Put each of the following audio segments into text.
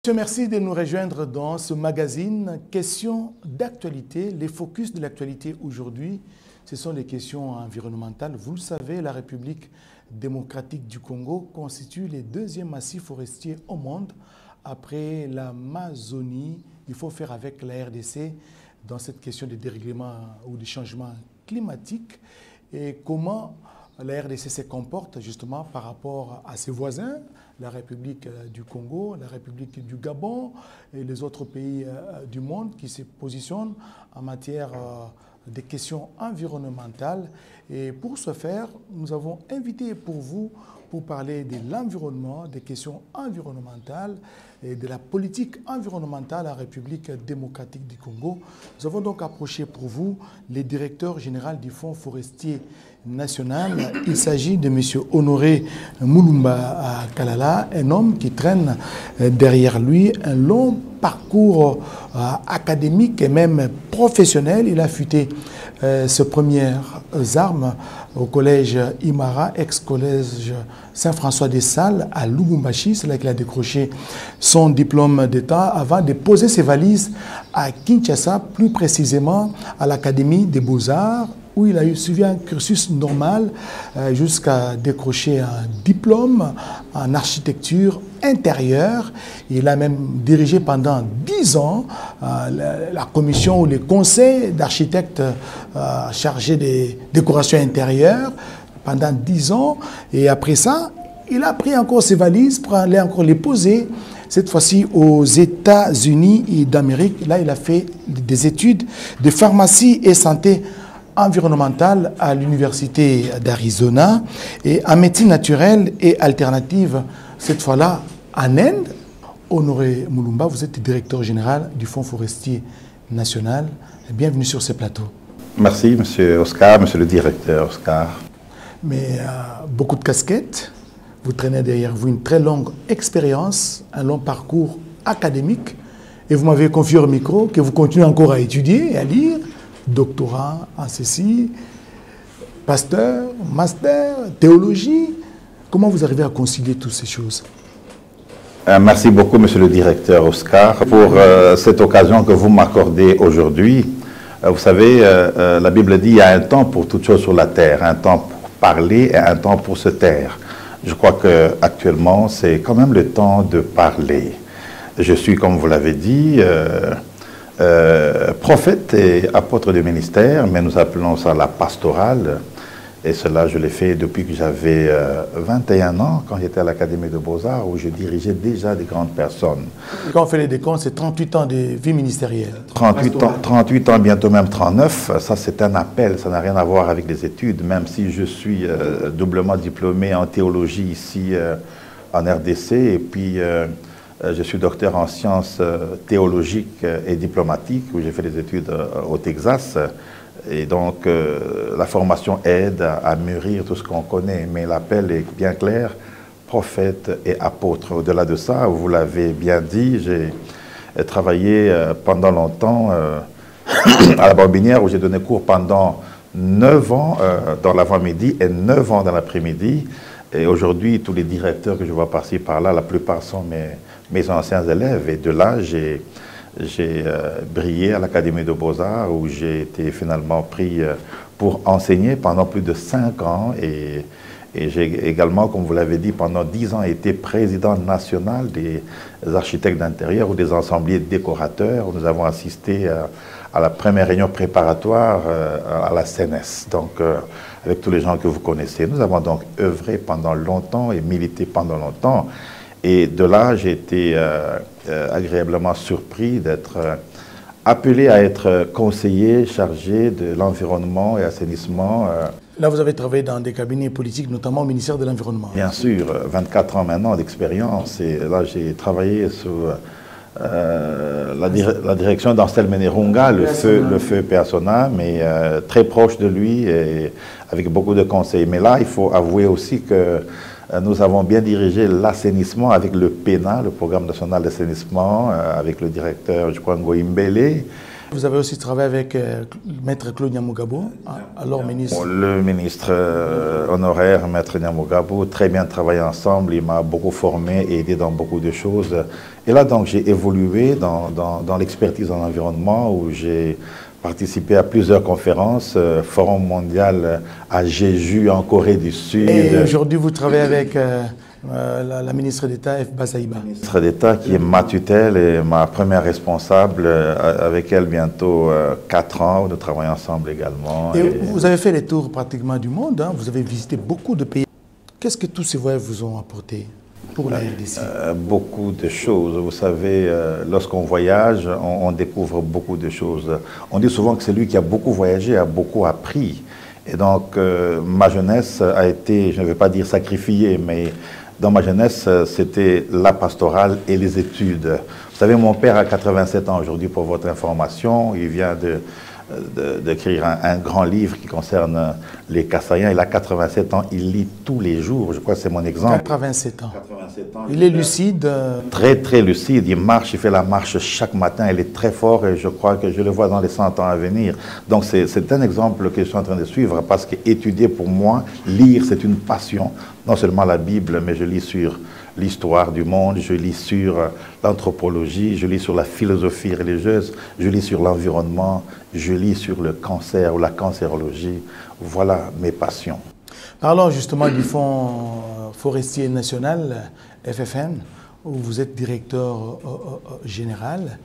Je te remercie de nous rejoindre dans ce magazine Questions d'actualité. Les focus de l'actualité aujourd'hui, ce sont les questions environnementales. Vous le savez, la République démocratique du Congo constitue le deuxième massif forestier au monde après l'Amazonie. Il faut faire avec la RDC dans cette question de dérèglement ou de changement climatique et comment la RDC se comporte justement par rapport à ses voisins, la République du Congo, la République du Gabon et les autres pays du monde qui se positionnent en matière de questions environnementales. Et pour ce faire, nous avons invité pour vous pour parler de l'environnement, des questions environnementales et de la politique environnementale en République démocratique du Congo. Nous avons donc approché pour vous le directeur général du Fonds forestier national. Il s'agit de M. Honoré Mulumba Kalala, un homme qui traîne derrière lui un long parcours académique et même professionnel. Il a affûté ses premières armes au collège Imara, ex-collège Saint-François des Salles à Lubumbashi. C'est là qu'il a décroché son diplôme d'État avant de poser ses valises à Kinshasa, plus précisément à l'Académie des Beaux-Arts, où il a suivi un cursus normal jusqu'à décrocher un diplôme en architecture intérieure. Il a même dirigé pendant 10 ans la commission ou les conseils d'architectes chargés des décorations intérieures pendant 10 ans. Et après ça, il a pris encore ses valises pour aller encore les poser, cette fois-ci aux États-Unis d'Amérique. Là, il a fait des études de pharmacie et santé environnementale à l'Université d'Arizona et en médecine naturelle et alternative, cette fois-là en Inde. Honoré Mulumba, vous êtes directeur général du Fonds forestier national. Bienvenue sur ce plateau. Merci, monsieur Oscar, monsieur le directeur Oscar. Mais beaucoup de casquettes. Vous traînez derrière vous une très longue expérience, un long parcours académique. Et vous m'avez confié au micro que vous continuez encore à étudier et à lire. Doctorat en ceci, pasteur, master, théologie. Comment vous arrivez à concilier toutes ces choses? Merci beaucoup, monsieur le directeur Oscar, pour cette occasion que vous m'accordez aujourd'hui. Vous savez, la Bible dit qu'il y a un temps pour toutes choses sur la terre, un temps pour parler et un temps pour se taire. Je crois qu'actuellement, c'est quand même le temps de parler. Je suis, comme vous l'avez dit, prophète et apôtre du ministère, mais nous appelons ça la pastorale. Et cela, je l'ai fait depuis que j'avais 21 ans, quand j'étais à l'Académie de Beaux-Arts, où je dirigeais déjà des grandes personnes. Quand on fait les décomptes, c'est 38 ans de vie ministérielle. 38 ans, bientôt même 39. Ça, c'est un appel, ça n'a rien à voir avec les études, même si je suis doublement diplômé en théologie ici en RDC, et puis je suis docteur en sciences théologiques et diplomatiques, où j'ai fait des études au Texas. Et donc, la formation aide à mûrir tout ce qu'on connaît, mais l'appel est bien clair, prophète et apôtre. Au-delà de ça, vous l'avez bien dit, j'ai travaillé pendant longtemps à la Bambinière, où j'ai donné cours pendant 9 ans dans l'avant-midi et 9 ans dans l'après-midi. Et aujourd'hui, tous les directeurs que je vois par-ci, par-là, la plupart sont mes anciens élèves. Et de là, j'ai brillé à l'Académie de Beaux-Arts, où j'ai été finalement pris pour enseigner pendant plus de 5 ans. Et j'ai également, comme vous l'avez dit, pendant 10 ans été président national des architectes d'intérieur ou des ensembliers décorateurs, où nous avons assisté à la première réunion préparatoire à la CNES. Donc, avec tous les gens que vous connaissez. Nous avons donc œuvré pendant longtemps et milité pendant longtemps. Et de là, j'ai été agréablement surpris d'être appelé à être conseiller chargé de l'environnement et assainissement. Là, vous avez travaillé dans des cabinets politiques, notamment au ministère de l'Environnement. Bien sûr, 24 ans maintenant d'expérience. Et là, j'ai travaillé sous la direction d'Ansel Menerunga, le feu Persona, mais très proche de lui et avec beaucoup de conseils. Mais là, il faut avouer aussi que nous avons bien dirigé l'assainissement avec le PENA, le Programme national d'assainissement, avec le directeur, je crois, Ngoïmbele. Vous avez aussi travaillé avec Maître Claude Nyamugabo, alors ministre. Le ministre honoraire, Maître Nyamugabo, très bien travaillé ensemble. Il m'a beaucoup formé et aidé dans beaucoup de choses. Et là, donc, j'ai évolué dans l'expertise en environnement où j'ai participé à plusieurs conférences, Forum mondial à Jeju en Corée du Sud. Et aujourd'hui, vous travaillez avec la ministre d'État, F. Bazaïba. Ministre d'État qui est ma tutelle et ma première responsable, avec elle bientôt 4 ans, nous travaillons ensemble également. Et vous avez fait les tours pratiquement du monde, hein? Vous avez visité beaucoup de pays. Qu'est-ce que tous ces voyages vous ont apporté pour la RDC? Beaucoup de choses. Vous savez, lorsqu'on voyage, on découvre beaucoup de choses. On dit souvent que celui qui a beaucoup voyagé a beaucoup appris. Et donc, ma jeunesse a été, je ne vais pas dire sacrifiée, mais dans ma jeunesse, c'était la pastorale et les études. Vous savez, mon père a 87 ans aujourd'hui, pour votre information. Il vient d'écrire un grand livre qui concerne les Kassaïens. Il a 87 ans, il lit tous les jours. Je crois que c'est mon exemple. 87 ans. 87 ans. Il est lucide. Très, très lucide. Il marche, il fait la marche chaque matin. Il est très fort et je crois que je le vois dans les 100 ans à venir. Donc c'est un exemple que je suis en train de suivre parce qu'étudier pour moi, lire, c'est une passion. Non seulement la Bible, mais je lis sur l'histoire du monde, je lis sur l'anthropologie, je lis sur la philosophie religieuse, je lis sur l'environnement, je lis sur le cancer ou la cancérologie. Voilà mes passions. Parlons justement du Fonds forestier national, FFN, où vous êtes directeur général.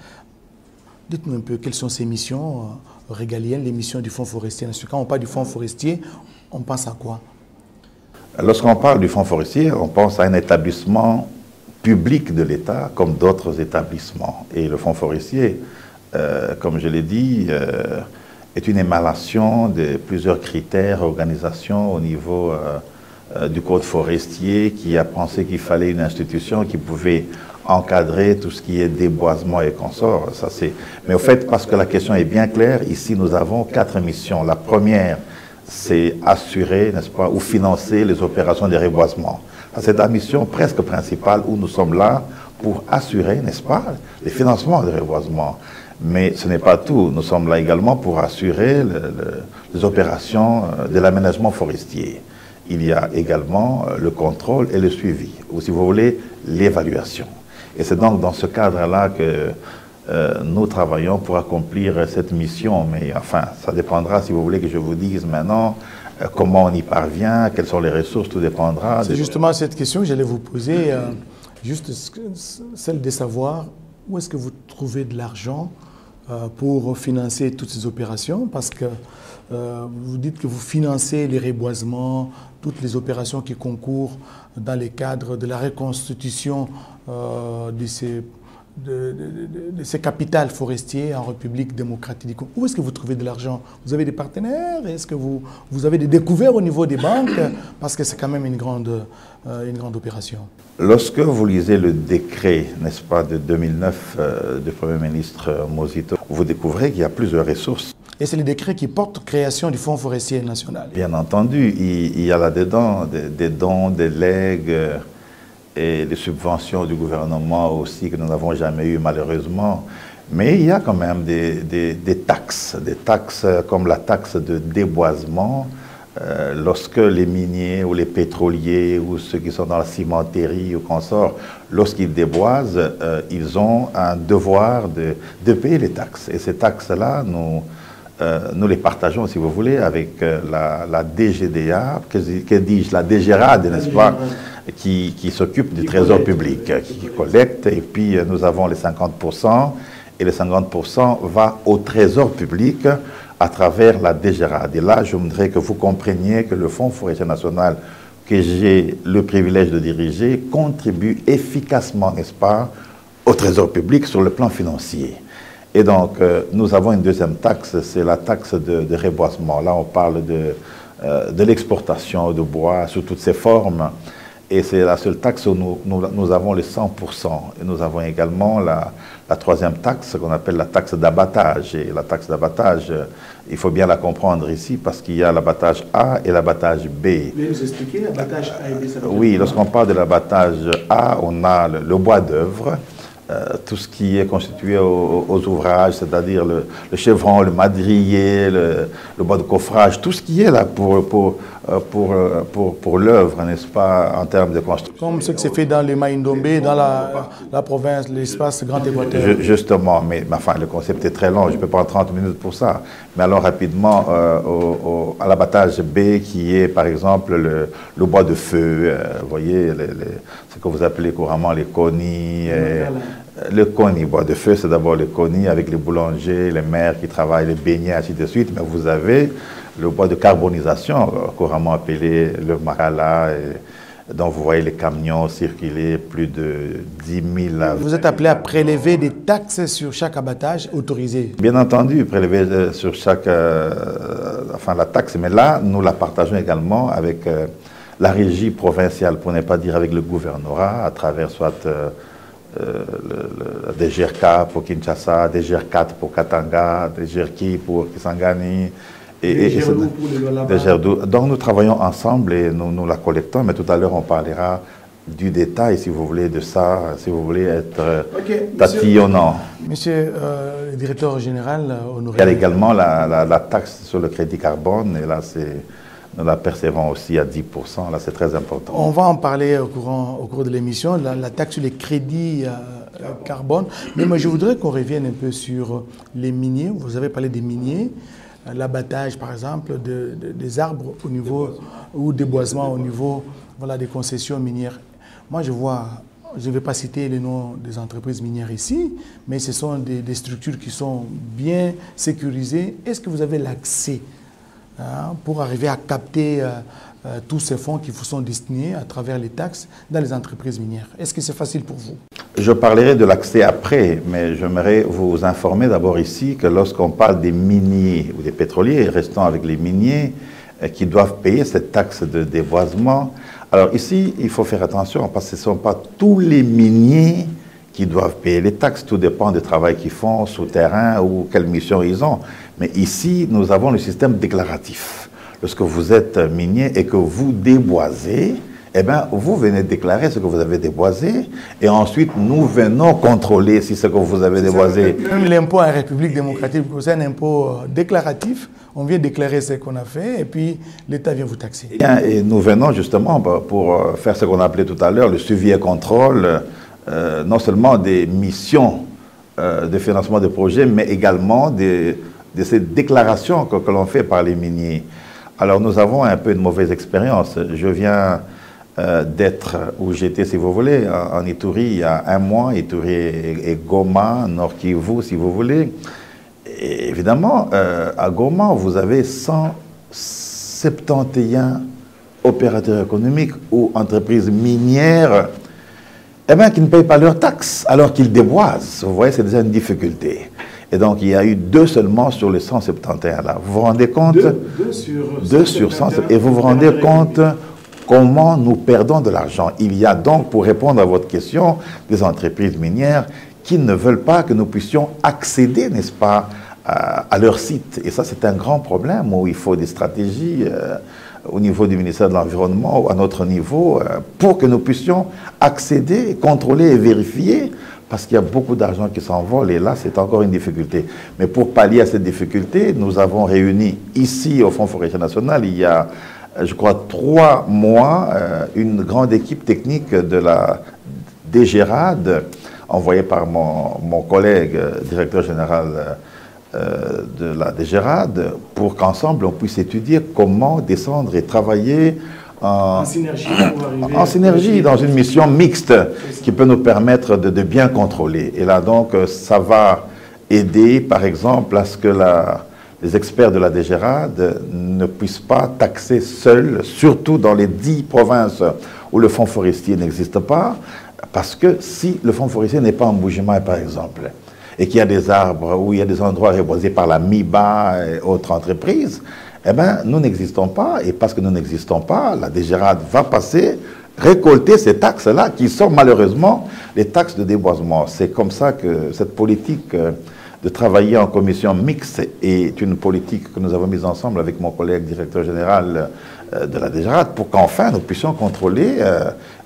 Dites-nous un peu quelles sont ces missions régaliennes, les missions du Fonds forestier national. Quand on parle du Fonds forestier, on pense à quoi? Lorsqu'on parle du Fonds forestier, on pense à un établissement public de l'État, comme d'autres établissements. Et le Fonds forestier, comme je l'ai dit, est une émanation de plusieurs critères, organisations au niveau du Code forestier, qui a pensé qu'il fallait une institution qui pouvait encadrer tout ce qui est déboisement et consorts. Mais au fait, parce que la question est bien claire, ici nous avons 4 missions. La première, c'est assurer, n'est-ce pas, ou financer les opérations de reboisement. C'est la mission presque principale où nous sommes là pour assurer, n'est-ce pas, les financements de reboisement. Mais ce n'est pas tout. Nous sommes là également pour assurer les opérations de l'aménagement forestier. Il y a également le contrôle et le suivi, ou si vous voulez, l'évaluation. Et c'est donc dans ce cadre-là que nous travaillons pour accomplir cette mission, mais enfin, ça dépendra, si vous voulez que je vous dise maintenant, comment on y parvient, quelles sont les ressources, tout dépendra. C'est justement cette question que j'allais vous poser, juste celle de savoir où est-ce que vous trouvez de l'argent pour financer toutes ces opérations, parce que vous dites que vous financez les reboisements, toutes les opérations qui concourent dans les cadres de la reconstitution de ces capitales forestiers en République démocratique du Congo. Où est-ce que vous trouvez de l'argent? Vous avez des partenaires? Est-ce que vous avez des découvertes au niveau des banques? Parce que c'est quand même une grande opération. Lorsque vous lisez le décret, n'est-ce pas, de 2009 du Premier ministre Mozito, vous découvrez qu'il y a plusieurs ressources. Et c'est le décret qui porte création du Fonds forestier national. Bien entendu, il y a là-dedans des dons, des legs, et les subventions du gouvernement aussi que nous n'avons jamais eues malheureusement. Mais il y a quand même des taxes comme la taxe de déboisement. Lorsque les miniers ou les pétroliers ou ceux qui sont dans la cimenterie ou consorts, lorsqu'ils déboisent, ils ont un devoir de payer les taxes. Et ces taxes-là, nous les partageons, si vous voulez, avec la DGDA, que dis-je, la DGRAD, n'est-ce pas, qui s'occupe du trésor public, qui collecte, et puis nous avons les 50%, et les 50% va au trésor public à travers la DGRAD. Et là, je voudrais que vous compreniez que le Fonds forestier national, que j'ai le privilège de diriger, contribue efficacement, n'est-ce pas, au trésor public sur le plan financier. Et donc, nous avons une deuxième taxe, c'est la taxe de reboisement. Là, on parle de l'exportation de bois sous toutes ses formes. Et c'est la seule taxe où nous avons les 100%. Et nous avons également la troisième taxe qu'on appelle la taxe d'abattage. Et la taxe d'abattage, il faut bien la comprendre ici parce qu'il y a l'abattage A et l'abattage B. Vous pouvez nous expliquer l'abattage A et B? Oui, lorsqu'on parle de l'abattage A, on a le bois d'œuvre. tout ce qui est constitué aux ouvrages, c'est-à-dire le chevron, le madrier, le bois de coffrage, tout ce qui est là pour l'œuvre, n'est-ce pas, en termes de construction. Comme ce qui s'est fait dans les Maïndombe, dans la province, l'espace Grand Équateur. Justement, mais enfin, le concept est très long, je peux prendre 30 minutes pour ça. Mais allons rapidement à l'abattage B, qui est par exemple le bois de feu, vous voyez, ce que vous appelez couramment les conis. Le coni, bois de feu, c'est d'abord le coni avec les boulangers, les maires qui travaillent, les beignets, ainsi de suite. Mais vous avez le bois de carbonisation, couramment appelé le makala, dont vous voyez les camions circuler, plus de 10 000. Vous êtes appelé à prélever des taxes sur chaque abattage autorisé? Bien entendu, prélever sur chaque, enfin la taxe, mais là, nous la partageons également avec la régie provinciale, pour ne pas dire avec le gouvernorat, à travers soit le DGRK pour Kinshasa, DGR4 pour Katanga, DGRK pour Kisangani, et donc nous travaillons ensemble et nous la collectons, mais tout à l'heure on parlera du détail, si vous voulez, de ça, si vous voulez être tatillonnant. Monsieur le directeur général, honoré. Il y a également la taxe sur le crédit carbone, et là nous la percevons aussi à 10%, là c'est très important. On va en parler au cours de l'émission, la taxe sur les crédits carbone. Mais moi je voudrais qu'on revienne un peu sur les miniers. Vous avez parlé des miniers, l'abattage par exemple des arbres au niveau, ou des boisements au niveau, voilà, des concessions minières. Moi je vois, je ne vais pas citer les noms des entreprises minières ici, mais ce sont des structures qui sont bien sécurisées. Est-ce que vous avez l'accès pour arriver à capter tous ces fonds qui vous sont destinés à travers les taxes dans les entreprises minières? Est-ce que c'est facile pour vous? Je parlerai de l'accès après, mais j'aimerais vous informer d'abord ici que lorsqu'on parle des miniers ou des pétroliers, restons avec les miniers qui doivent payer cette taxe de déboisement. Alors ici, il faut faire attention parce que ce ne sont pas tous les miniers qui doivent payer les taxes. Tout dépend du travail qu'ils font, souterrain ou quelle mission ils ont. Mais ici, nous avons le système déclaratif. Lorsque vous êtes minier et que vous déboisez, eh bien, vous venez déclarer ce que vous avez déboisé et ensuite, nous venons contrôler si ce que vous avez déboisé. Même l'impôt en République démocratique, c'est un impôt déclaratif. On vient déclarer ce qu'on a fait et puis l'État vient vous taxer. Et nous venons justement pour faire ce qu'on a appelé tout à l'heure le suivi et contrôle, non seulement des missions de financement de projets, mais également de ces déclarations que l'on fait par les miniers. Alors nous avons un peu une mauvaise expérience. Je viens d'être où j'étais, si vous voulez, en Ituri il y a un mois, Ituri et Goma, Nord Kivu, si vous voulez. Et évidemment, à Goma, vous avez 171 opérateurs économiques ou entreprises minières qui ne payent pas leurs taxes alors qu'ils déboisent. Vous voyez, c'est déjà une difficulté. Et donc, il y a eu 2 seulement sur les 171 là. Vous vous rendez compte? 2 sur 100. Et vous vous rendez compte comment nous perdons de l'argent? Il y a donc, pour répondre à votre question, des entreprises minières qui ne veulent pas que nous puissions accéder, n'est-ce pas, à leur site. Et ça, c'est un grand problème où il faut des stratégies au niveau du ministère de l'Environnement ou à notre niveau pour que nous puissions accéder, contrôler et vérifier, parce qu'il y a beaucoup d'argent qui s'envole et là, c'est encore une difficulté. Mais pour pallier à cette difficulté, nous avons réuni ici au Fonds forestier national, il y a, je crois, 3 mois, une grande équipe technique de la DGRAD, envoyée par mon collègue, directeur général de la DGRAD, pour qu'ensemble on puisse étudier comment descendre et travailler en synergie dans une mission mixte qui peut nous permettre de bien contrôler. Et là donc ça va aider par exemple à ce que les experts de la DGRAD ne puissent pas taxer seuls, surtout dans les 10 provinces où le fonds forestier n'existe pas, parce que si le fonds forestier n'est pas en Mbuji-Mayi par exemple, et qu'il y a des arbres où il y a des endroits reboisés par la MIBA et autres entreprises, eh bien, nous n'existons pas. Et parce que nous n'existons pas, la DGRAD va passer, récolter ces taxes-là, qui sont malheureusement les taxes de déboisement. C'est comme ça que cette politique de travailler en commission mixte est une politique que nous avons mise ensemble avec mon collègue directeur général de la DGRAD pour qu'enfin nous puissions contrôler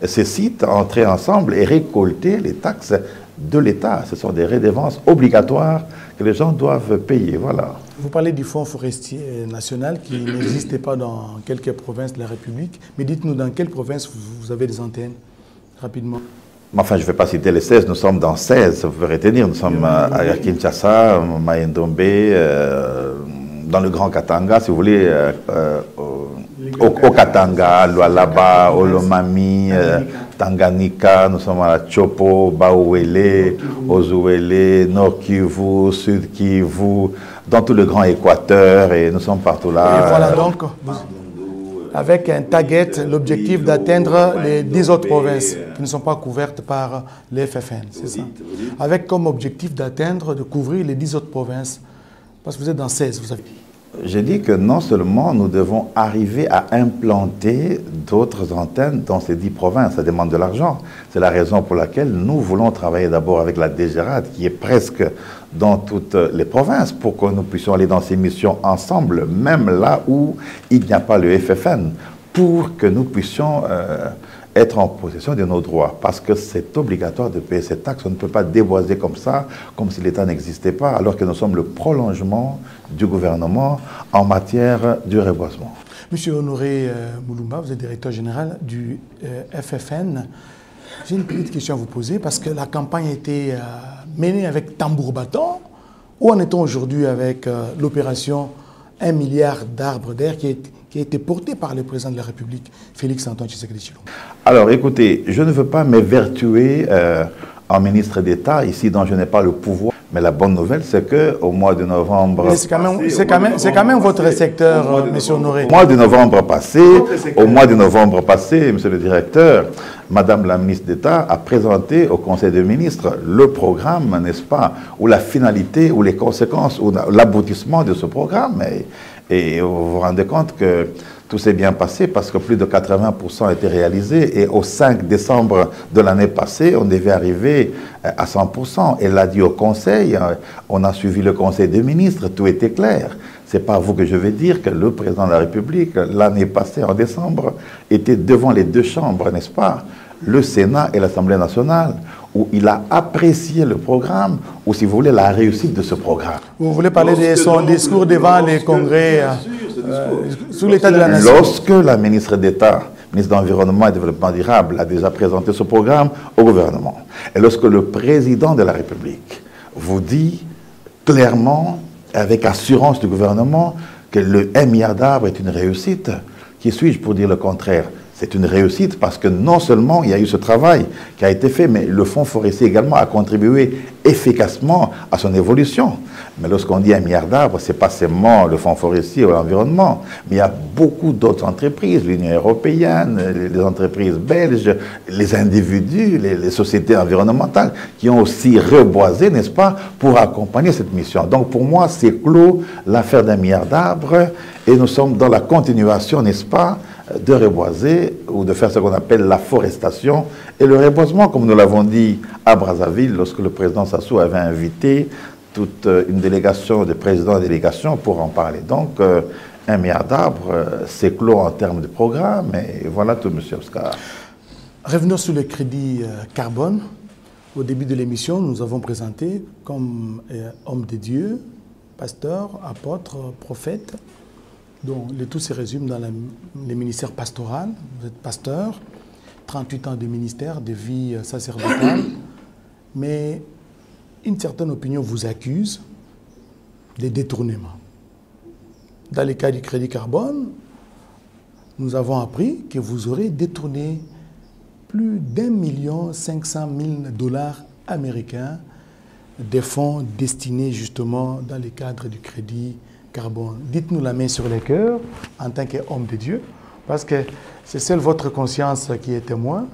ces sites, entrer ensemble et récolter les taxes de l'État. Ce sont des redevances obligatoires que les gens doivent payer. Voilà. Vous parlez du Fonds forestier national qui n'existait pas dans quelques provinces de la République. Mais dites-nous, dans quelle province vous avez des antennes, rapidement? Enfin, je ne vais pas citer les 16, nous sommes dans 16, vous pouvez retenir. Nous sommes à Kinshasa, Mayendombe, dans le Grand Katanga, si vous voulez, au Katanga, Lualaba, Olomami, Tanganyika, nous sommes à Chopo, Baouélé, Ozuélé, Nord Kivu, Sud Kivu, dans tout le Grand Équateur, et nous sommes partout là. Et voilà donc, avec un target, l'objectif d'atteindre les 10 autres provinces qui ne sont pas couvertes par les FFN, c'est ça? Avec comme objectif d'atteindre, de couvrir les 10 autres provinces, parce que vous êtes dans 16, vous avez dit. J'ai dit que non seulement nous devons arriver à implanter d'autres antennes dans ces 10 provinces, ça demande de l'argent. C'est la raison pour laquelle nous voulons travailler d'abord avec la DGRAD, qui est presque dans toutes les provinces, pour que nous puissions aller dans ces missions ensemble, même là où il n'y a pas le FFN, pour que nous puissions être en possession de nos droits, parce que c'est obligatoire de payer ces taxes. On ne peut pas déboiser comme ça, comme si l'État n'existait pas, alors que nous sommes le prolongement du gouvernement en matière du reboisement. Monsieur Honoré Mouloumba, vous êtes directeur général du FFN. J'ai une petite question à vous poser, parce que la campagne a été menée avec tambour-bâton. Où en est-on aujourd'hui avec l'opération 1 milliard d'arbres d'air qui a été portée par le président de la République, Félix-Antoine Tshisekedi Tshilombo? Alors écoutez, je ne veux pas m'évertuer en ministre d'État, ici dont je n'ai pas le pouvoir. Mais la bonne nouvelle, c'est qu'au mois de novembre... C'est quand même votre secteur, monsieur Honoré. Au mois de novembre passé, monsieur le directeur, madame la ministre d'État a présenté au Conseil des ministres le programme, n'est-ce pas, ou la finalité, ou les conséquences, ou l'aboutissement de ce programme. Et vous vous rendez compte que tout s'est bien passé parce que plus de 80% a été réalisé. Et au 5 décembre de l'année passée, on devait arriver à 100%. Elle l'a dit au Conseil, on a suivi le Conseil des ministres, tout était clair. Ce n'est pas vous que je vais dire que le président de la République, l'année passée, en décembre, était devant les deux chambres, n'est-ce pas, le Sénat et l'Assemblée nationale, où il a apprécié le programme, ou si vous voulez, la réussite de ce programme. Vous voulez parler de son discours devant les congrès sous l'état de la nation? Lorsque la ministre d'État, ministre de l'Environnement et du Développement durable, a déjà présenté ce programme au gouvernement, et lorsque le président de la République vous dit clairement, avec assurance du gouvernement, que le 1 milliard d'arbres est une réussite, qui suis-je pour dire le contraire? C'est une réussite parce que non seulement il y a eu ce travail qui a été fait, mais le Fonds forestier également a contribué efficacement à son évolution. Mais lorsqu'on dit 1 milliard d'arbres, ce n'est pas seulement le Fonds forestier ou l'environnement, mais il y a beaucoup d'autres entreprises, l'Union européenne, les entreprises belges, les individus, les sociétés environnementales qui ont aussi reboisé, n'est-ce pas, pour accompagner cette mission. Donc pour moi, c'est clos l'affaire d'1 milliard d'arbres et nous sommes dans la continuation, n'est-ce pas, de reboiser ou de faire ce qu'on appelle la forestation. Et le reboisement, comme nous l'avons dit à Brazzaville, lorsque le président Sassou avait invité toute une délégation de présidents et délégations pour en parler. Donc, 1 milliard d'arbres, c'est clos en termes de programme, et voilà tout, M. Oscar. Revenons sur le crédit carbone. Au début de l'émission, nous avons présenté comme homme de Dieu, pasteur, apôtre, prophète. Donc, le tout se résume dans le ministère pastoral. Vous êtes pasteur, 38 ans de ministère, de vie sacerdotale. Mais une certaine opinion vous accuse de détournement. Dans le cas du crédit carbone, nous avons appris que vous aurez détourné plus d'1 500 000 $ américains des fonds destinés justement dans le cadre du crédit carbone. Dites-nous la main sur le cœur en tant qu'homme de Dieu, parce que c'est seule votre conscience qui est témoin.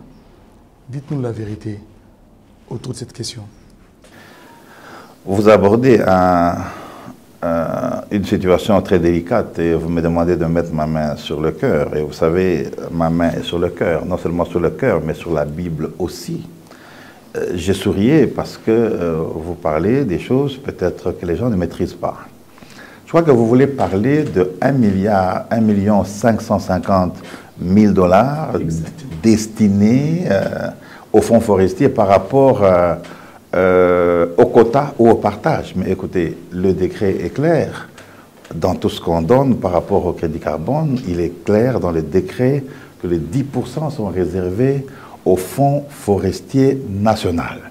Dites-nous la vérité autour de cette question. Vous abordez une situation très délicate et vous me demandez de mettre ma main sur le cœur. Et vous savez, ma main est sur le cœur, non seulement sur le cœur, mais sur la Bible aussi. J'ai sourié parce que vous parlez des choses peut-être que les gens ne maîtrisent pas. Je crois que vous voulez parler de 1 550 000 $ destinés au fonds forestier par rapport au quota ou au partage. Mais écoutez, le décret est clair. Dans tout ce qu'on donne par rapport au crédit carbone, il est clair dans le décret que les 10% sont réservés au Fonds forestier national.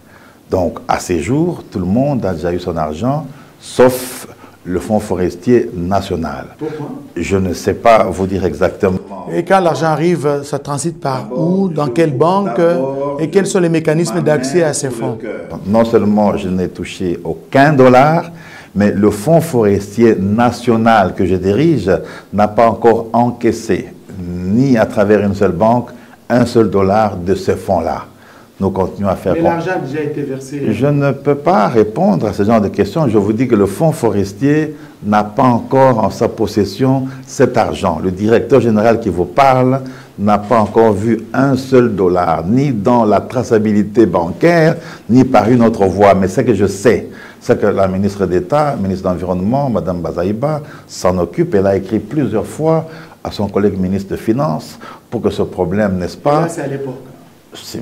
Donc, à ces jours, tout le monde a déjà eu son argent, sauf le Fonds forestier national. Pourquoi? Je ne sais pas vous dire exactement. Et quand l'argent arrive, ça transite par où, dans quelle banque, et quels sont les mécanismes d'accès à ces fonds? Non seulement je n'ai touché aucun dollar, mais le Fonds forestier national que je dirige n'a pas encore encaissé, ni à travers une seule banque, un seul dollar de ce fonds-là. Nous continuons à faire... Mais l'argent a déjà été versé. Je ne peux pas répondre à ce genre de questions. Je vous dis que le Fonds forestier n'a pas encore en sa possession cet argent. Le directeur général qui vous parle n'a pas encore vu un seul dollar, ni dans la traçabilité bancaire, ni par une autre voie. Mais ce que je sais, c'est que la ministre d'État, ministre de l'Environnement, Mme Bazaïba, s'en occupe. Elle a écrit plusieurs fois à son collègue ministre de Finances pour que ce problème, n'est-ce pas... C'est à l'époque.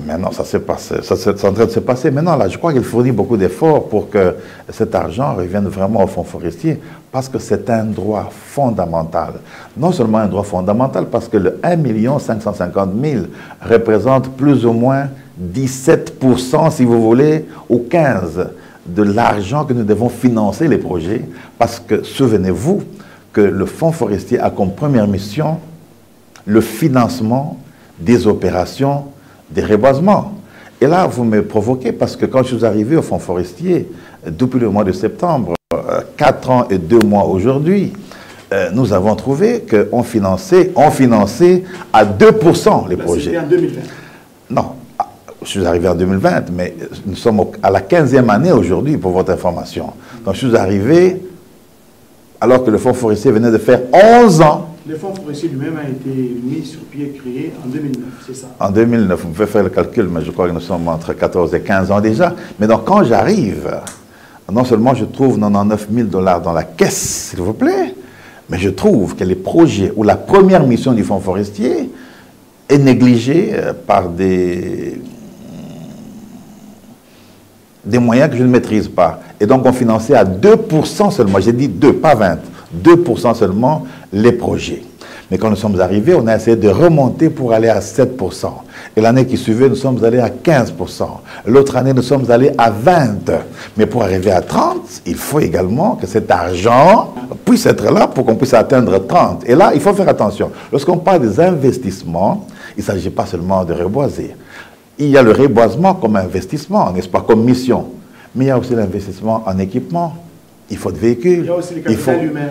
Maintenant, ça s'est passé, c'est en train de se passer. Maintenant, là, je crois qu'il fournit beaucoup d'efforts pour que cet argent revienne vraiment au fonds forestier, parce que c'est un droit fondamental. Non seulement un droit fondamental, parce que le 1 550 000 représente plus ou moins 17%, si vous voulez, ou 15% de l'argent que nous devons financer les projets, parce que, souvenez-vous, que le fonds forestier a comme première mission le financement des opérations des reboisements. Et là, vous me provoquez parce que quand je suis arrivé au fonds forestier, depuis le mois de septembre, 4 ans et 2 mois aujourd'hui, nous avons trouvé qu'on finançait à 2% les projets. C'était en 2020. Non, je suis arrivé en 2020, mais nous sommes à la 15e année aujourd'hui, pour votre information. Donc je suis arrivé alors que le fonds forestier venait de faire 11 ans. Le fonds forestier lui-même a été mis sur pied, créé en 2009, c'est ça? En 2009, vous pouvez faire le calcul, mais je crois que nous sommes entre 14 et 15 ans déjà. Mais donc quand j'arrive, non seulement je trouve 99 000 $ dans la caisse, s'il vous plaît, mais je trouve que les projets ou la première mission du fonds forestier est négligée par des moyens que je ne maîtrise pas. Et donc on finançait à 2% seulement, j'ai dit 2, pas 20, 2% seulement les projets. Mais quand nous sommes arrivés, on a essayé de remonter pour aller à 7%. Et l'année qui suivait, nous sommes allés à 15%. L'autre année, nous sommes allés à 20%. Mais pour arriver à 30%, il faut également que cet argent puisse être là pour qu'on puisse atteindre 30%. Et là, il faut faire attention. Lorsqu'on parle des investissements, il ne s'agit pas seulement de reboiser. Il y a le reboisement comme investissement, n'est-ce pas, comme mission. Mais il y a aussi l'investissement en équipement. Il faut de véhicules. Il y a aussi le capital humain.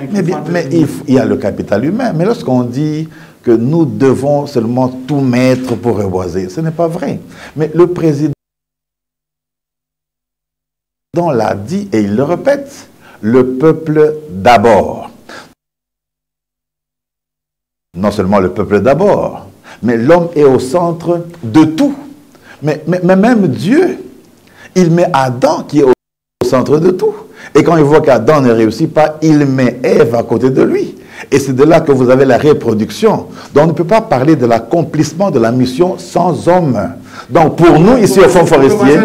Mais il y a le capital humain. Mais lorsqu'on dit que nous devons seulement tout mettre pour reboiser, ce n'est pas vrai. Mais le président l'a dit et il le répète, le peuple d'abord. Non seulement le peuple d'abord, mais l'homme est au centre de tout. Mais même Dieu, il met Adam qui est au centre de tout. Et quand il voit qu'Adam ne réussit pas, il met Ève à côté de lui. Et c'est de là que vous avez la reproduction. Donc on ne peut pas parler de l'accomplissement de la mission sans homme. Donc pour nous ici au fonds forestier,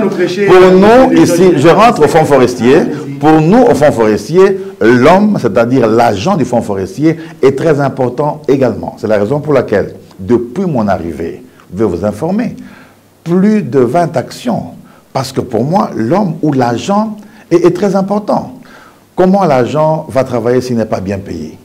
pour nous ici, je rentre au fonds forestier, pour nous au fonds forestier, l'homme, c'est-à-dire l'agent du fonds forestier, est très important également. C'est la raison pour laquelle, depuis mon arrivée, je vais vous informer, plus de 20 actions. Parce que pour moi, l'homme ou l'agent est très important. Comment l'agent va travailler s'il n'est pas bien payé,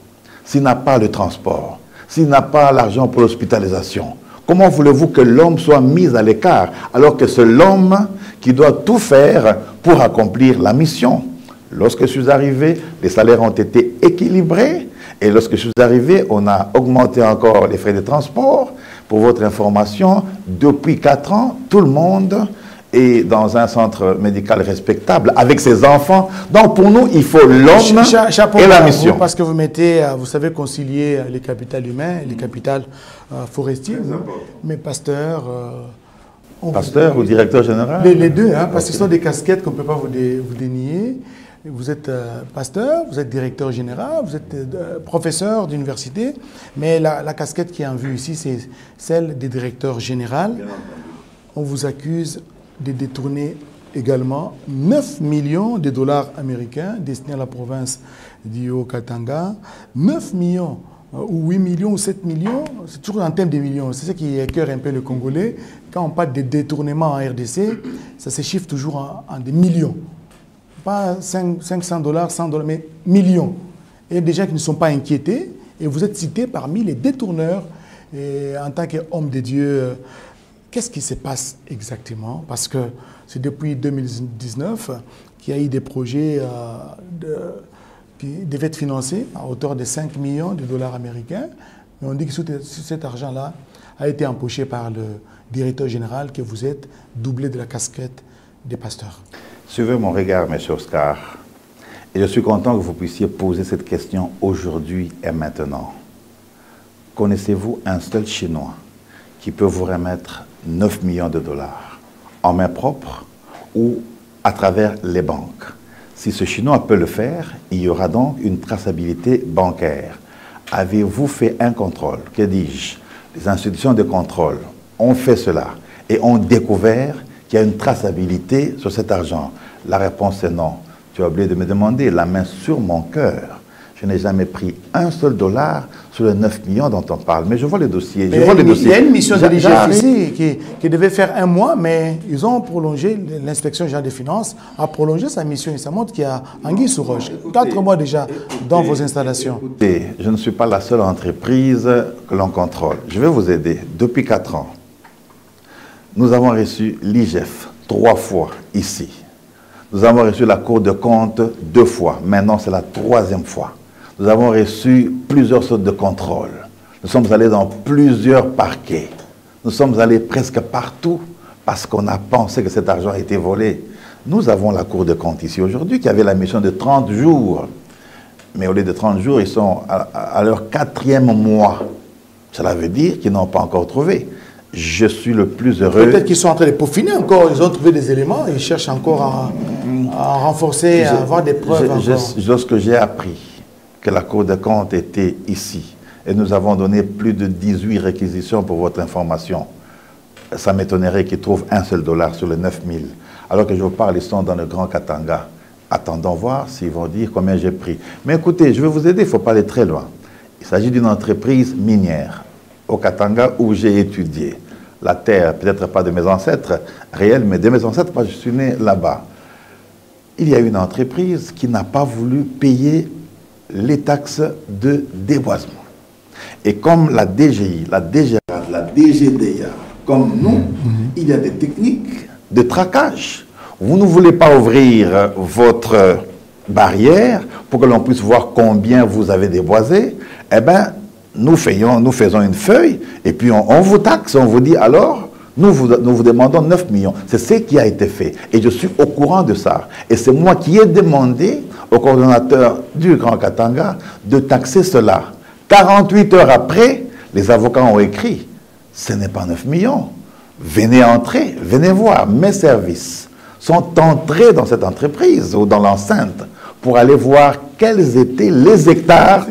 s'il n'a pas le transport, s'il n'a pas l'argent pour l'hospitalisation? Comment voulez-vous que l'homme soit mis à l'écart alors que c'est l'homme qui doit tout faire pour accomplir la mission? Lorsque je suis arrivé, les salaires ont été équilibrés et lorsque je suis arrivé, on a augmenté encore les frais de transport. Pour votre information, depuis 4 ans, tout le monde et dans un centre médical respectable, avec ses enfants. Donc pour nous, il faut l'homme et la mission. Parce que vous mettez, vous savez concilier les capitales humains et les capitales forestiers. Mais pasteur... pasteur ou directeur général? Les deux, hein, parce que ce sont des casquettes qu'on ne peut pas vous dénier. Vous êtes pasteur, vous êtes directeur général, vous êtes professeur d'université, mais la casquette qui est en vue ici, c'est celle des directeurs généraux. On vous accuse de détourner également 9 millions de dollars américains destinés à la province du Haut-Katanga. 9 millions, ou 8 millions, ou 7 millions, c'est toujours en termes de millions. C'est ça qui écœure un peu le Congolais. Quand on parle de détournement en RDC, ça se chiffre toujours en des millions. Pas 500 dollars, 100 dollars, mais millions. Et il y a des gens qui ne sont pas inquiétés, et vous êtes cités parmi les détourneurs. Et en tant qu'homme de Dieu, qu'est-ce qui se passe exactement? Parce que c'est depuis 2019 qu'il y a eu des projets qui devaient être financés à hauteur de 5 millions de dollars américains. Mais on dit que cet argent-là a été empoché par le directeur général que vous êtes, doublé de la casquette des pasteurs. Suivez mon regard, M. Oscar. Et je suis content que vous puissiez poser cette question aujourd'hui et maintenant. Connaissez-vous un seul Chinois qui peut vous remettre 9 millions de dollars en main propre ou à travers les banques? Si ce Chinois peut le faire, il y aura donc une traçabilité bancaire. Avez-vous fait un contrôle? Que dis-je? Les institutions de contrôle ont fait cela et ont découvert qu'il y a une traçabilité sur cet argent. La réponse est non. Tu as oublié de me demander, la main sur mon cœur. Je n'ai jamais pris un seul dollar sur les 9 millions dont on parle. Mais je vois les dossiers. Il y a une mission de l'IGFIC qui devait faire 1 mois, mais ils ont prolongé, l'inspection générale des finances a prolongé sa mission. Et ça montre qu'il y a anguille sous roche. 4 mois déjà dans vos installations. Écoutez, je ne suis pas la seule entreprise que l'on contrôle. Je vais vous aider. Depuis 4 ans, nous avons reçu l'IGF 3 fois ici. Nous avons reçu la Cour de compte 2 fois. Maintenant, c'est la 3e fois. Nous avons reçu plusieurs sortes de contrôles. Nous sommes allés dans plusieurs parquets. Nous sommes allés presque partout parce qu'on a pensé que cet argent a été volé. Nous avons la Cour de compte ici aujourd'hui qui avait la mission de 30 jours. Mais au lieu de 30 jours, ils sont à leur 4e mois. Cela veut dire qu'ils n'ont pas encore trouvé. Je suis le plus heureux. Peut-être qu'ils sont en train de peaufiner encore, ils ont trouvé des éléments, ils cherchent encore à renforcer, à avoir des preuves. Lorsque j'ai appris que la Cour des comptes était ici, et nous avons donné plus de 18 réquisitions pour votre information, ça m'étonnerait qu'ils trouvent un seul dollar sur les 9 000. Alors que je vous parle, ils sont dans le Grand Katanga. Attendons voir s'ils vont dire combien j'ai pris. Mais écoutez, je vais vous aider, il ne faut pas aller très loin. Il s'agit d'une entreprise minière au Katanga où j'ai étudié. La terre, peut-être pas de mes ancêtres réels, mais de mes ancêtres, parce que je suis né là-bas. Il y a une entreprise qui n'a pas voulu payer les taxes de déboisement. Et comme la DGI, la DGRA, la DGDA, comme nous, il y a des techniques de traquage. Vous ne voulez pas ouvrir votre barrière pour que l'on puisse voir combien vous avez déboisé, eh bien, nous faisons une feuille et puis on vous taxe, on vous dit alors, nous vous demandons 9 millions. C'est ce qui a été fait. Et je suis au courant de ça. Et c'est moi qui ai demandé au coordonnateur du Grand Katanga de taxer cela. 48 heures après, les avocats ont écrit, ce n'est pas 9 millions. Venez entrer, venez voir. Mes services sont entrés dans cette entreprise ou dans l'enceinte pour aller voir quels étaient les hectares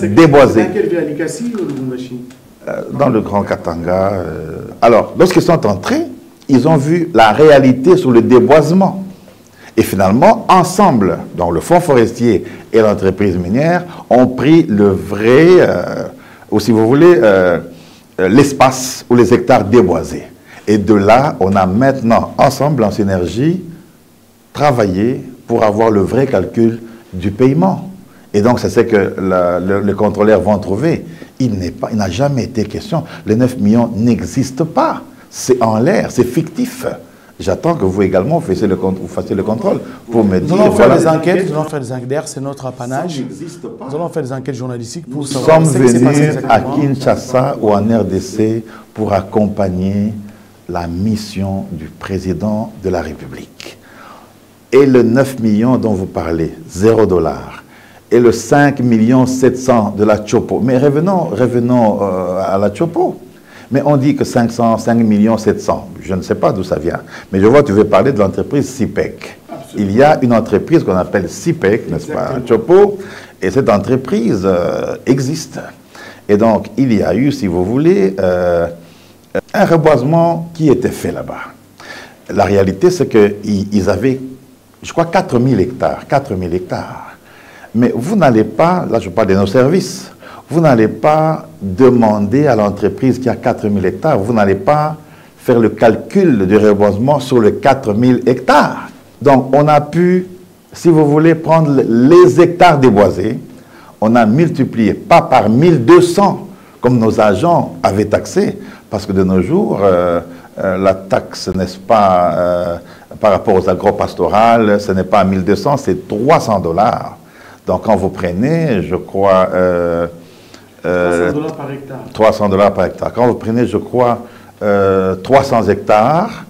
déboisés. Dans quelle ville, à Likasi ou Lubumbashi? Dans le Grand Katanga. Alors, lorsqu'ils sont entrés, ils ont vu la réalité sur le déboisement. Et finalement, ensemble, donc le fonds forestier et l'entreprise minière, ont pris le vrai, ou si vous voulez, l'espace ou les hectares déboisés. Et de là, on a maintenant, ensemble, en synergie, travaillé pour avoir le vrai calcul du paiement. Et donc, c'est ce que les contrôleurs vont trouver. Il n'a jamais été question. Les 9 millions n'existent pas. C'est en l'air, c'est fictif. J'attends que vous également fassiez le contrôle pour me dire... Nous allons faire des enquêtes, nous allons faire des enquêtes, c'est notre apanage. Nous allons faire des enquêtes journalistiques pour savoir ce qui s'est passé exactement. Nous sommes venus à Kinshasa ou en RDC pour accompagner la mission du président de la République. Et le 9 millions dont vous parlez, 0 $. Et le 5 700 000 de la Chopo. Mais revenons à la Chopo. Mais on dit que 5 700 000. Je ne sais pas d'où ça vient. Mais je vois que tu veux parler de l'entreprise CIPEC. Absolument. Il y a une entreprise qu'on appelle CIPEC, n'est-ce pas, Chopo. Et cette entreprise existe. Et donc, il y a eu, si vous voulez, un reboisement qui était fait là-bas. la réalité, c'est qu'ils avaient, je crois, 4000 hectares. 4000 hectares. Mais vous n'allez pas, là je parle de nos services, vous n'allez pas demander à l'entreprise qui a 4000 hectares, vous n'allez pas faire le calcul du reboisement sur les 4000 hectares. Donc on a pu, si vous voulez, prendre les hectares déboisés, on a multiplié, pas par 1200, comme nos agents avaient taxé, parce que de nos jours, la taxe, n'est-ce pas, par rapport aux agro-pastorales, ce n'est pas 1200, c'est 300 $. Donc quand vous prenez, je crois... 300 $ par hectare. 300 $ par hectare. Quand vous prenez, je crois, 300 hectares,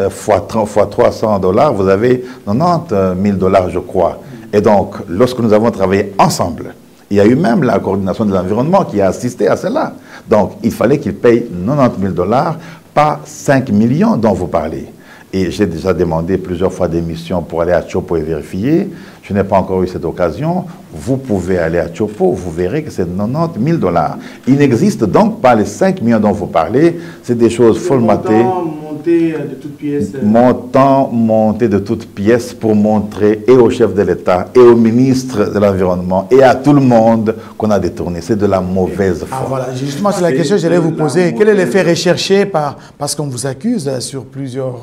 fois 300 $, vous avez 90 000 $, je crois. Et donc, lorsque nous avons travaillé ensemble, il y a eu même la coordination de l'environnement qui a assisté à cela. Donc, il fallait qu'ils payent 90 000 $, pas 5 millions dont vous parlez. Et j'ai déjà demandé plusieurs fois des missions pour aller à Tchopo et vérifier. Je n'ai pas encore eu cette occasion. Vous pouvez aller à Tchopo, vous verrez que c'est 90 000 $. Il n'existe donc pas les 5 millions dont vous parlez. C'est des choses formatées. Monté de toutes pièces. Montant monté de toutes pièces pour montrer et au chef de l'État et au ministre de l'Environnement et à tout le monde qu'on a détourné. C'est de la mauvaise foi. Ah, voilà, justement, c'est la question que j'allais vous poser. Quel est l'effet recherché parce qu'on vous accuse sur plusieurs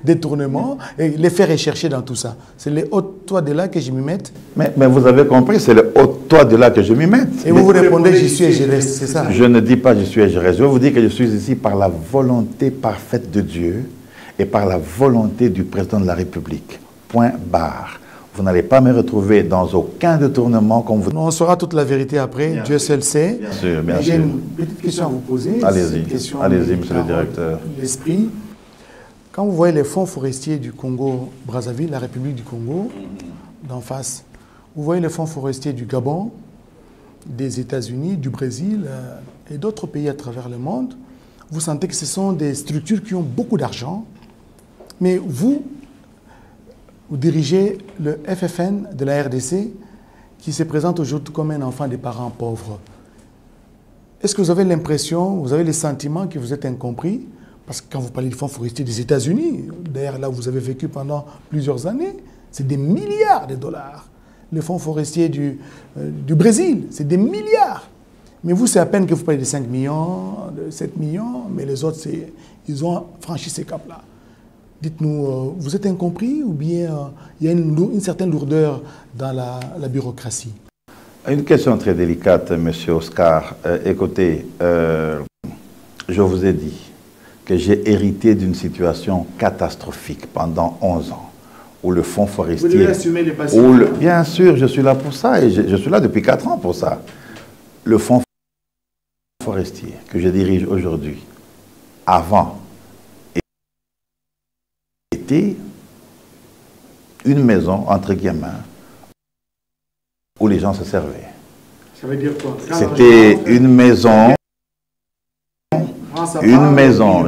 détournements, et l'effet recherché dans tout ça? C'est les hauts toits de là que je m'y mette? Mais vous avez compris, c'est le haut toit de là que je m'y mette. Et vous répondez, j'y suis et je reste, c'est ça? Je ne dis pas j'y suis et je reste. Je vous dis que je suis ici par la volonté parfaite de Dieu et par la volonté du président de la République. Point barre. Vous n'allez pas me retrouver dans aucun détournement comme vous... On saura toute la vérité après, bien Dieu seul sait. Bien sûr, bien sûr. J'ai une petite question à vous poser. Allez-y, allez-y, monsieur le directeur. L'esprit. Quand vous voyez les fonds forestiers du Congo-Brazzaville, la République du Congo, d'en face, vous voyez les fonds forestiers du Gabon, des États-Unis, du Brésil et d'autres pays à travers le monde, vous sentez que ce sont des structures qui ont beaucoup d'argent, mais vous dirigez le FFN de la RDC qui se présente aujourd'hui comme un enfant des parents pauvres. Est-ce que vous avez l'impression, vous avez le sentiment que vous êtes incompris? Parce que quand vous parlez du fonds forestier des États-Unis, d'ailleurs là où vous avez vécu pendant plusieurs années, c'est des milliards de dollars. Le fonds forestier du Brésil, c'est des milliards. Mais vous, c'est à peine que vous parlez de 5 millions, de 7 millions, mais les autres, ils ont franchi ces caps-là. Dites-nous, vous êtes incompris ou bien il y a une certaine lourdeur dans la bureaucratie? Une question très délicate, monsieur Oscar. Écoutez, je vous ai dit que j'ai hérité d'une situation catastrophique pendant 11 ans, où le fonds forestier... Vous devez assumer les passifs. Bien sûr, je suis là pour ça, et je suis là depuis 4 ans pour ça. Le fonds forestier que je dirige aujourd'hui, avant, était une maison, entre guillemets, où les gens se servaient. Ça veut dire quoi? C'était une maison...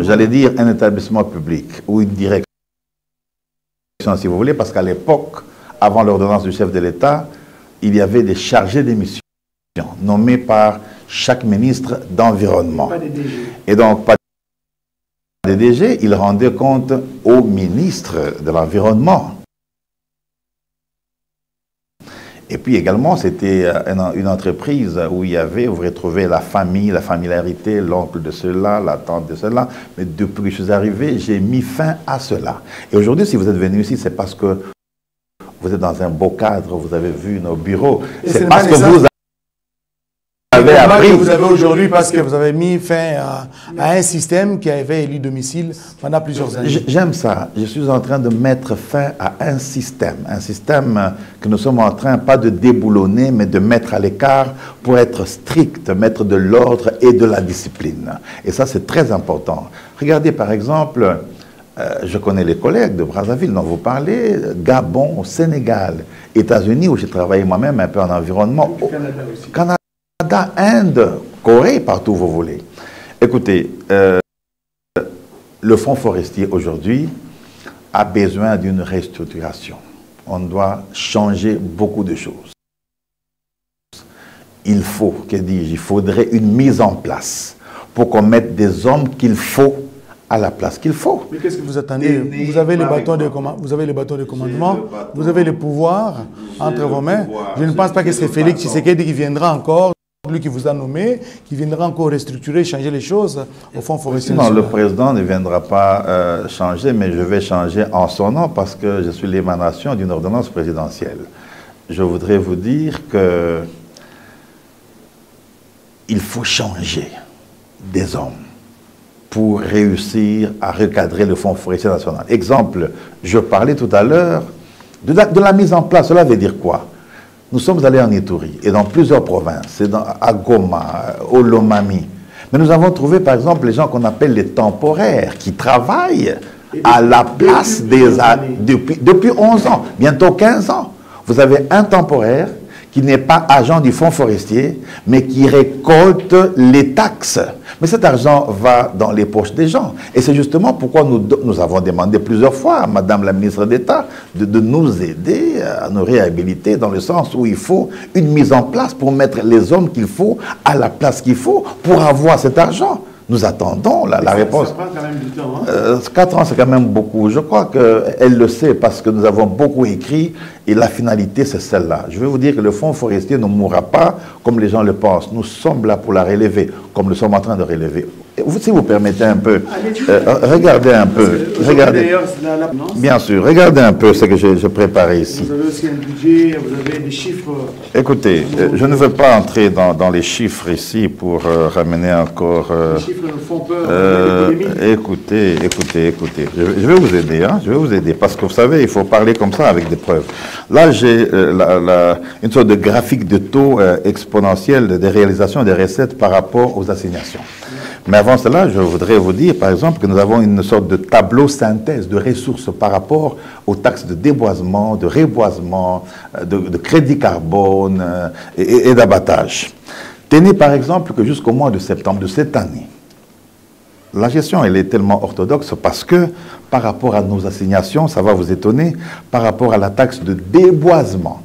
j'allais dire un établissement public ou une direction, si vous voulez, parce qu'à l'époque, avant l'ordonnance du chef de l'État, il y avait des chargés de mission nommés par chaque ministre d'Environnement. Et donc, pas de DG, il rendait compte au ministre de l'Environnement. Et puis également, c'était une entreprise où il y avait, vous retrouvez la famille, la familiarité, l'oncle de cela, la tante de cela. Mais depuis que je suis arrivé, j'ai mis fin à cela. Et aujourd'hui, si vous êtes venu ici, c'est parce que vous êtes dans un beau cadre, vous avez vu nos bureaux. C'est parce que vous avez appris. Vous avez aujourd'hui parce que vous avez mis fin à un système qui avait élu domicile pendant plusieurs années. J'aime ça. Je suis en train de mettre fin à un système que nous sommes en train, pas de déboulonner, mais de mettre à l'écart pour être strict, mettre de l'ordre et de la discipline. Et ça, c'est très important. Regardez, par exemple, je connais les collègues de Brazzaville dont vous parlez, Gabon, Sénégal, États-Unis, où j'ai travaillé moi-même un peu en environnement. Canada aussi. Canada, Inde, Corée, partout où vous voulez. Écoutez, le fonds forestier aujourd'hui a besoin d'une restructuration. On doit changer beaucoup de choses. Il faut, que dis-je, il faudrait une mise en place pour qu'on mette des hommes qu'il faut à la place qu'il faut. Mais qu'est-ce que vous attendez? Vous avez les bâtons de commandement, vous avez le pouvoir entre vos mains. Je ne pense pas que c'est Félix Tshisekedi qui viendra encore, lui qui vous a nommé, qui viendra encore restructurer, changer les choses au Fonds forestier. Non, le président ne viendra pas changer, mais je vais changer en son nom parce que je suis l'émanation d'une ordonnance présidentielle. Je voudrais vous dire que il faut changer des hommes pour réussir à recadrer le Fonds forestier national. Exemple, je parlais tout à l'heure de la mise en place. Cela veut dire quoi? Nous sommes allés en Ituri et dans plusieurs provinces, à Goma, au Lomami. Mais nous avons trouvé par exemple les gens qu'on appelle les temporaires qui travaillent à la place depuis 11 ans, bientôt 15 ans. Vous avez un temporaire qui n'est pas agent du Fonds forestier, mais qui récolte les taxes. Mais cet argent va dans les poches des gens. Et c'est justement pourquoi nous avons demandé plusieurs fois à Madame la ministre d'État de nous aider à nous réhabiliter dans le sens où il faut une mise en place pour mettre les hommes qu'il faut à la place qu'il faut pour avoir cet argent. Nous attendons la réponse. Ça prend quand même du temps. Hein? 4 ans, c'est quand même beaucoup. Je crois qu'elle le sait parce que nous avons beaucoup écrit et la finalité, c'est celle-là. Je vais vous dire que le Fonds forestier ne mourra pas comme les gens le pensent. Nous sommes là pour la relever, comme nous sommes en train de relever. Si vous permettez un peu, regardez un peu. Regardez. Bien sûr, regardez un peu ce que je préparais ici. Vous avez aussi un budget, vous avez des chiffres. Écoutez, je ne veux pas entrer dans les chiffres ici pour ramener encore... les chiffres nous font peur. Écoutez. Je vais vous aider, hein, je vais vous aider. Parce que vous savez, il faut parler comme ça avec des preuves. Là, j'ai une sorte de graphique de taux exponentiel des réalisations des recettes par rapport aux assignations. Mais avant cela, je voudrais vous dire, par exemple, que nous avons une sorte de tableau synthèse de ressources par rapport aux taxes de déboisement, de reboisement, de crédit carbone et d'abattage. Tenez par exemple que jusqu'au mois de septembre de cette année, la gestion, elle est tellement orthodoxe parce que par rapport à nos assignations, ça va vous étonner, par rapport à la taxe de déboisement,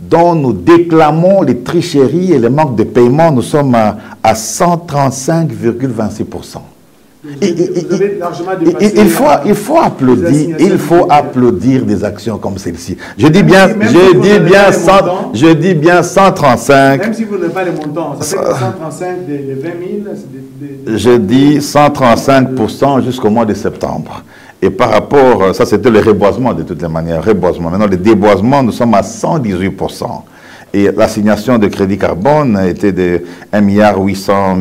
dont nous déclamons les tricheries et les manques de paiement, nous sommes à 135,26%. Il faut applaudir des actions comme celle-ci. Je dis bien 135. Même si vous n'avez pas les montants, ça fait 135 des 20 000. Je dis 135% jusqu'au mois de septembre. Et par rapport, ça c'était le reboisement de toutes les manières, reboisement. Maintenant, le déboisement, nous sommes à 118%. Et l'assignation de crédit carbone était de 1 800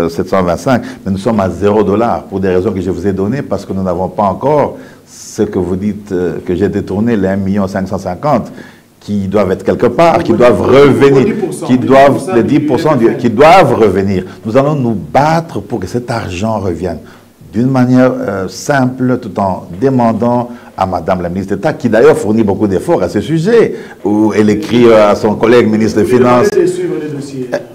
725, mais nous sommes à $0 pour des raisons que je vous ai données, parce que nous n'avons pas encore ce que vous dites que j'ai détourné, les 1 550 qui doivent être quelque part, qui doivent revenir, qui doivent revenir. Nous allons nous battre pour que cet argent revienne d'une manière simple, tout en demandant à Madame la ministre d'État, qui d'ailleurs fournit beaucoup d'efforts à ce sujet, où elle écrit à son collègue ministre des Finances.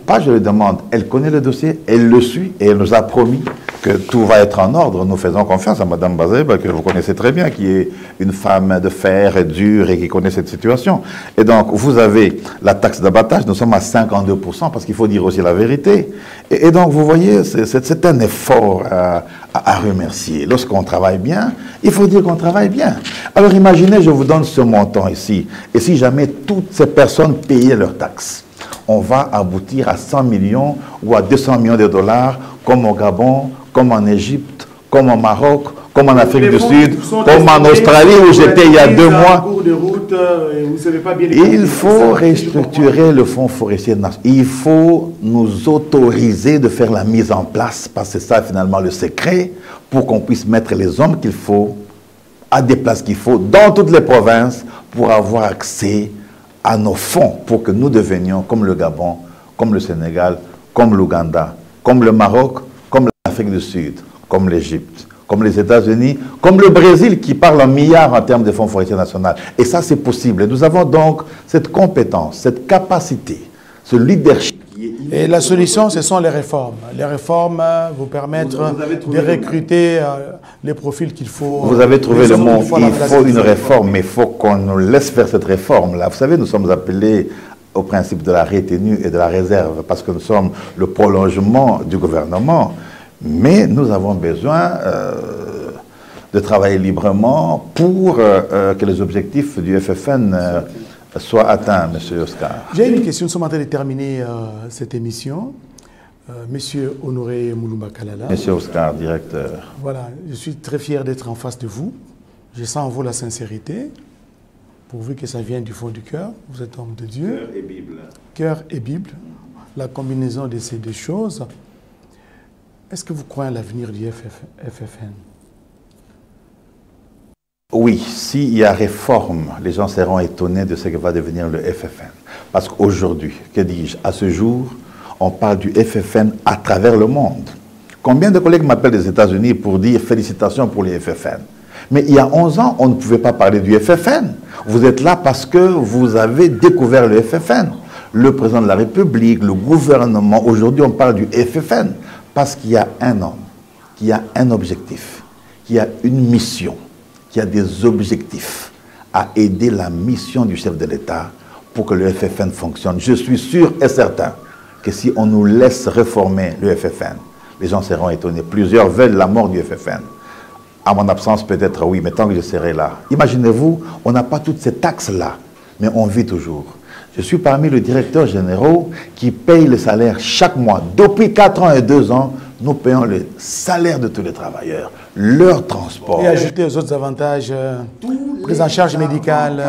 Pas je le demande, elle connaît le dossier, elle le suit et elle nous a promis que tout va être en ordre. Nous faisons confiance à Madame Bazeba, que vous connaissez très bien, qui est une femme de fer dure et qui connaît cette situation. Et donc, vous avez la taxe d'abattage, nous sommes à 52%, parce qu'il faut dire aussi la vérité. Et donc, vous voyez, c'est un effort à remercier. Lorsqu'on travaille bien, il faut dire qu'on travaille bien. Alors, imaginez, je vous donne ce montant ici, et si jamais toutes ces personnes payaient leurs taxes, on va aboutir à 100 millions ou à 200 millions de dollars, comme au Gabon, comme en Égypte, comme au Maroc, comme en Afrique du Sud, comme en Australie où j'étais il y a 2 mois. Il faut restructurer le Fonds forestier national. Il faut nous autoriser de faire la mise en place, parce que c'est ça finalement le secret, pour qu'on puisse mettre les hommes qu'il faut, à des places qu'il faut, dans toutes les provinces, pour avoir accès à nos fonds, pour que nous devenions comme le Gabon, comme le Sénégal, comme l'Ouganda, comme le Maroc, comme l'Afrique du Sud, comme l'Égypte, comme les États-Unis, comme le Brésil qui parle en milliards en termes de fonds forestiers nationaux. Et ça, c'est possible. Et nous avons donc cette compétence, cette capacité, ce leadership. Et la solution, ce sont les réformes. Les réformes vous permettent de recruter les profils qu'il faut. Vous avez trouvé le mot. Il faut une réforme, mais il faut qu'on nous laisse faire cette réforme-là. Vous savez, nous sommes appelés au principe de la retenue et de la réserve, parce que nous sommes le prolongement du gouvernement. Mais nous avons besoin de travailler librement pour que les objectifs du FFN soient atteints, M. Oscar. J'ai une question, nous sommes en train de terminer cette émission. Monsieur Honoré Mulumba Kalala. Monsieur Oscar, directeur. Voilà, je suis très fier d'être en face de vous. Je sens en vous la sincérité, pourvu que ça vienne du fond du cœur. Vous êtes homme de Dieu. Cœur et Bible. Cœur et Bible, la combinaison de ces deux choses. Est-ce que vous croyez à l'avenir du FFN? Oui, s'il y a réforme, les gens seront étonnés de ce que va devenir le FFN. Parce qu'aujourd'hui, que dis-je, à ce jour, on parle du FFN à travers le monde. Combien de collègues m'appellent des États-Unis pour dire félicitations pour les FFN? Mais il y a 11 ans, on ne pouvait pas parler du FFN. Vous êtes là parce que vous avez découvert le FFN. Le président de la République, le gouvernement, aujourd'hui on parle du FFN. Parce qu'il y a un homme, qui a un objectif, qui a une mission, qui a des objectifs à aider la mission du chef de l'État pour que le FFN fonctionne. Je suis sûr et certain que si on nous laisse réformer le FFN, les gens seront étonnés. Plusieurs veulent la mort du FFN. À mon absence, peut-être oui, mais tant que je serai là. Imaginez-vous, on n'a pas toutes ces taxes-là, mais on vit toujours. Je suis parmi les directeurs généraux qui payent le salaire chaque mois. Depuis 4 ans et 2 ans, nous payons le salaire de tous les travailleurs, leur transport. Et ajouter aux autres avantages, prise en charge médicale,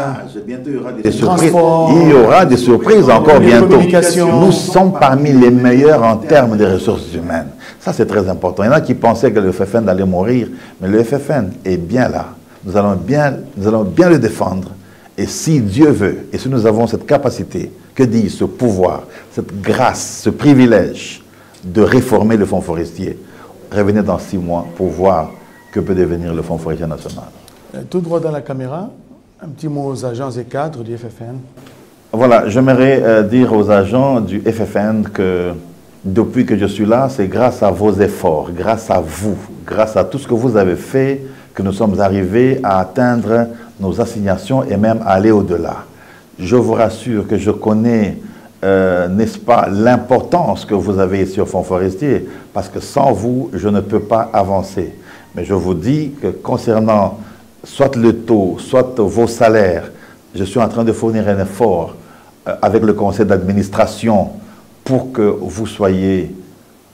bientôt, il y aura des surprises. transport, Il y aura des surprises encore bientôt. communications. Nous sommes parmi les meilleurs en termes de ressources humaines. Ça, c'est très important. Il y en a qui pensaient que le FFN allait mourir, mais le FFN est bien là. Nous allons bien le défendre. Et si Dieu veut, et si nous avons cette capacité, que dit ce pouvoir, cette grâce, ce privilège de réformer le Fonds forestier, revenez dans 6 mois pour voir que peut devenir le Fonds forestier national. Tout droit dans la caméra, un petit mot aux agents et cadres du FFN. Voilà, j'aimerais dire aux agents du FFN que depuis que je suis là, c'est grâce à vos efforts, grâce à vous, grâce à tout ce que vous avez fait, que nous sommes arrivés à atteindre nos assignations et même à aller au-delà. Je vous rassure que je connais, n'est-ce pas, l'importance que vous avez ici au Fonds forestier, parce que sans vous, je ne peux pas avancer. Mais je vous dis que concernant soit le taux, soit vos salaires, je suis en train de fournir un effort avec le conseil d'administration pour que vous soyez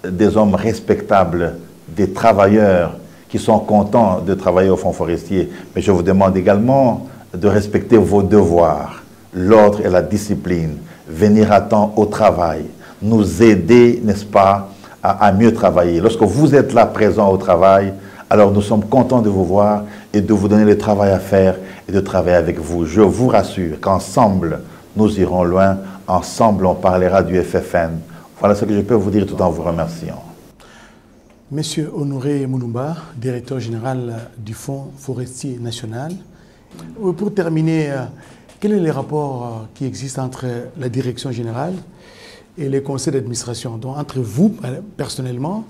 des hommes respectables, des travailleurs qui sont contents de travailler au Fonds forestier. Mais je vous demande également de respecter vos devoirs, l'ordre et la discipline, venir à temps au travail, nous aider, n'est-ce pas, à mieux travailler. Lorsque vous êtes là présent au travail, alors nous sommes contents de vous voir et de vous donner le travail à faire et de travailler avec vous. Je vous rassure qu'ensemble, nous irons loin. Ensemble, on parlera du FFN. Voilà ce que je peux vous dire tout en vous remerciant. Monsieur Honoré Mulumba, directeur général du Fonds forestier national. Pour terminer, quel est le rapport qui existe entre la direction générale et les conseils d'administration, donc entre vous personnellement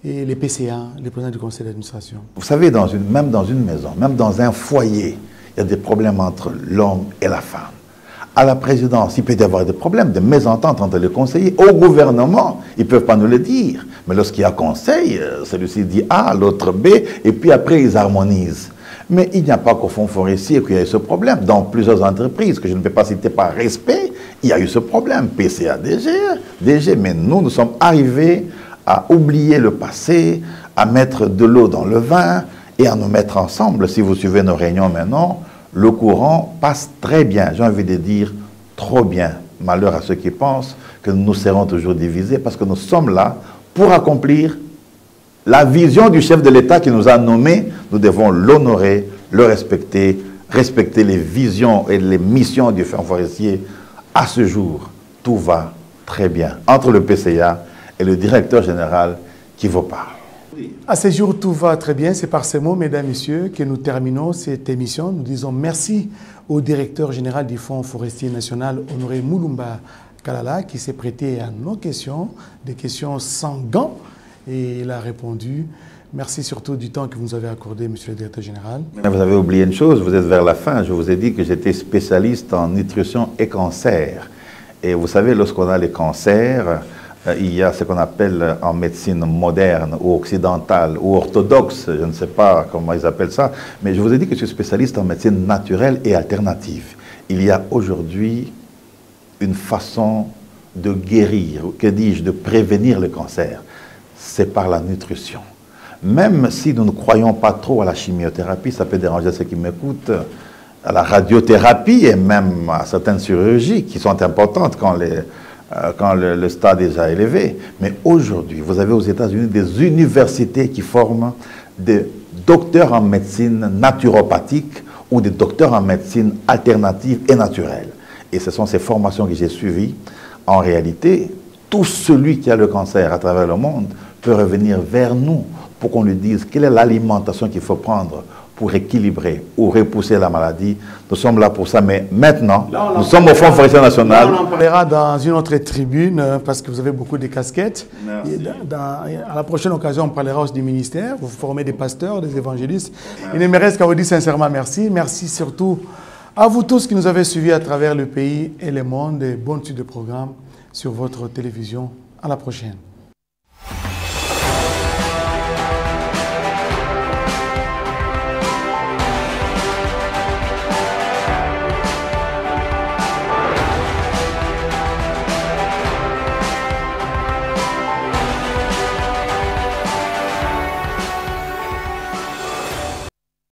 et les PCA, les présidents du conseil d'administration? Vous savez, même dans une maison, même dans un foyer, il y a des problèmes entre l'homme et la femme. À la présidence, il peut y avoir des problèmes, des mésententes entre les conseillers. Au gouvernement, ils ne peuvent pas nous le dire. Mais lorsqu'il y a conseil, celui-ci dit A, l'autre B, et puis après, ils harmonisent. Mais il n'y a pas qu'au Fonds forestier qu'il y a eu ce problème. Dans plusieurs entreprises, que je ne peux pas citer par respect, il y a eu ce problème. PCA, DG. Mais nous sommes arrivés à oublier le passé, à mettre de l'eau dans le vin et à nous mettre ensemble. Si vous suivez nos réunions maintenant, le courant passe très bien, j'ai envie de dire trop bien. Malheur à ceux qui pensent que nous serons toujours divisés parce que nous sommes là pour accomplir la vision du chef de l'État qui nous a nommés. Nous devons l'honorer, le respecter, respecter les visions et les missions du Fonds forestier. À ce jour, tout va très bien entre le PCA et le directeur général qui vous parle. À ce jour, tout va très bien. C'est par ces mots, mesdames, messieurs, que nous terminons cette émission. Nous disons merci au directeur général du Fonds forestier national, Honoré Mulumba Kalala, qui s'est prêté à nos questions, des questions sans gants, et il a répondu. Merci surtout du temps que vous nous avez accordé, monsieur le directeur général. Vous avez oublié une chose, vous êtes vers la fin. Je vous ai dit que j'étais spécialiste en nutrition et cancer. Et vous savez, lorsqu'on a les cancers, Il y a ce qu'on appelle en médecine moderne ou occidentale ou orthodoxe, je ne sais pas comment ils appellent ça, mais je vous ai dit que je suis spécialiste en médecine naturelle et alternative. Il y a aujourd'hui une façon de guérir, que dis-je, de prévenir le cancer. C'est par la nutrition. Même si nous ne croyons pas trop à la chimiothérapie, ça peut déranger ceux qui m'écoutent, à la radiothérapie et même à certaines chirurgies qui sont importantes quand le stade est déjà élevé. Mais aujourd'hui, vous avez aux États-Unis des universités qui forment des docteurs en médecine naturopathique ou des docteurs en médecine alternative et naturelle. Et ce sont ces formations que j'ai suivies. En réalité, tout celui qui a le cancer à travers le monde peut revenir vers nous pour qu'on lui dise quelle est l'alimentation qu'il faut prendre pour équilibrer ou repousser la maladie. Nous sommes là pour ça, mais maintenant, nous sommes au Fonds forestier national. On en parlera dans une autre tribune, parce que vous avez beaucoup de casquettes. À la prochaine occasion, on parlera aussi du ministère. Vous formez des pasteurs, des évangélistes. Il ne me reste qu'à vous dire sincèrement merci. Merci surtout à vous tous qui nous avez suivis à travers le pays et le monde. Et bonne suite de programme sur votre télévision. À la prochaine.